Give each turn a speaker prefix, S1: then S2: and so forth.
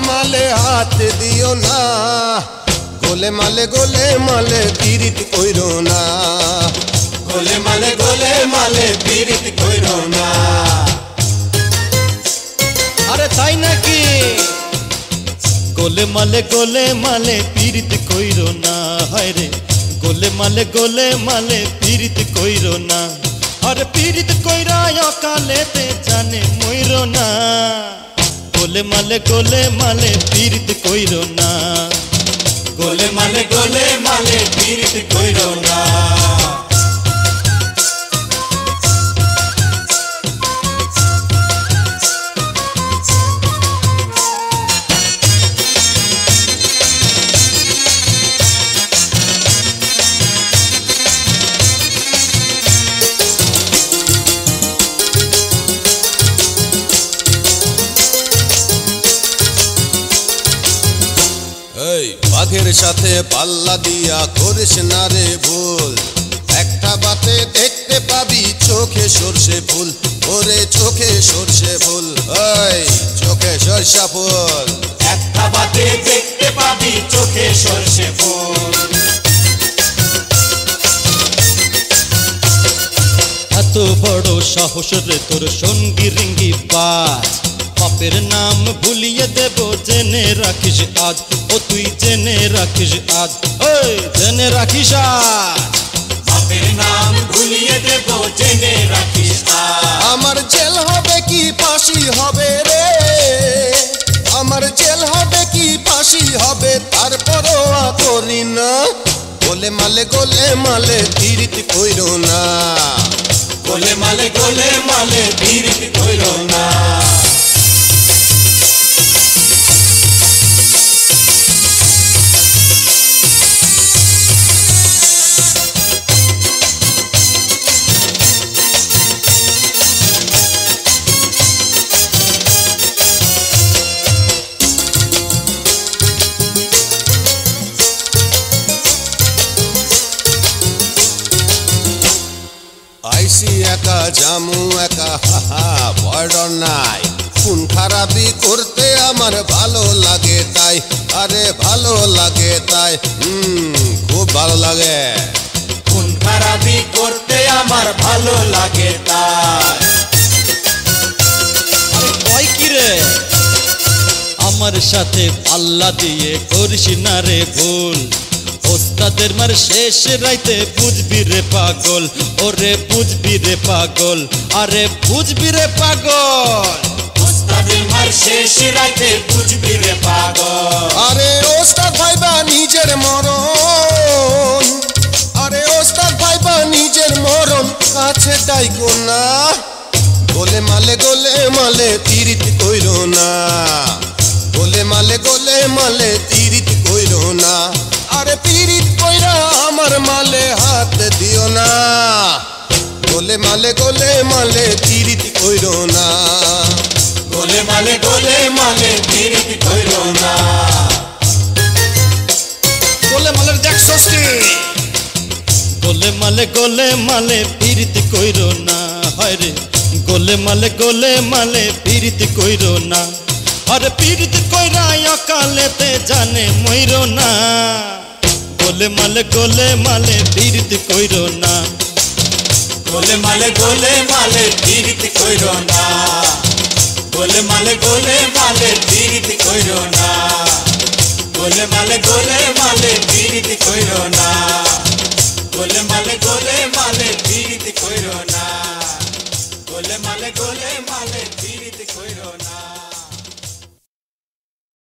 S1: মালে হাত দিও না, গোলে মালে পীড়িত কইরো না, গোলে মালে পীড়িত কইরো না।
S2: আরে তাই নাকি? গোলে মালে পীড়িত কইরো না, হায় রে গোলে মালে পীড়িত কইরো না। আরে পীড়িত কইরা অকালেতে জানে মইরো না, গোলে মালে পীড়িত কইরো না,
S1: গোলে মালে পীড়িত কইরো না। বাঘের সাথে পাল্লা দিয়া করিস না রে ভুল, একটা বাতে দেখতে পাবি চোখে সরষে ফুল, ওরে চোখে সরষে ফুল, ওই চোখে সরষা ফুল, একটা বাতে দেখতে পাবি চোখে সরষে ফুল।
S2: এত বড় সাহস রে তোর সঙ্গী রিঙ্গি বাজ, বাপের নাম ভুলিয়ে দেব জেনে রাখিস আজ, ও তুই জেনে রাখিস আজ, ওই জেনে রাখিস আজ,
S1: বাপের নাম ভুলিয়ে দেব জেনে রাখিস আজ। আমার জেল হবে কি ফাঁসি হবে রে, আমার জেল হবে কি ফাঁসি হবে, তারপরও করি না, গোলে মালে পীড়িত কইরো না, গোলে মালে পীড়িত কইরো না। আইসি একা জামু একা, হাহা ভয় ডর নাই, খুন খারাপি করতে আমার ভালো লাগে তাই, আরে ভালো লাগে তাই, খুব ভালো লাগে, খুন খারাপি করতে আমার ভালো লাগে তাই।
S2: আরে কয় কি রে? আমার সাথে পাল্লা দিয়ে করিস না রে ভুল, ওস্তাদের মার শেষ রাইতে বুঝবি রে পাগল, ওরে বুঝবি রে পাগল, আরে বুঝবি রে পাগল,
S1: ওস্তাদের মার শেষ রাইতে বুঝবি রে পাগল। আরে ওস্তাদ ভাইবা নিজের মরণ, আরে ওস্তাদ ভাইবা নিজের মরণ, কাছে ডাইকো না, গোলে মালে পীড়িত কইরো না, গোলে মালে পীড়িত কইরো না। আরে পীড়িত কইরা আমার মালে হাত দিও না, গোলে মালে পীড়িত কইরো না, গোলে মালে পীড়িত কইরো না। গোলে মালের দেখছস কি?
S2: গোলে মালে পীড়িত কইরো না, হায় রে গোলে মালে পীড়িত কইরো না। আরে পীড়িত কইরা অকালেতে জানে মইরো না, গোলে মালে পীড়িত কইরো না,
S1: গোলে মালে পীড়িত কইরো না, গোলে মালে পীড়িত কইরো না, গোলে মালে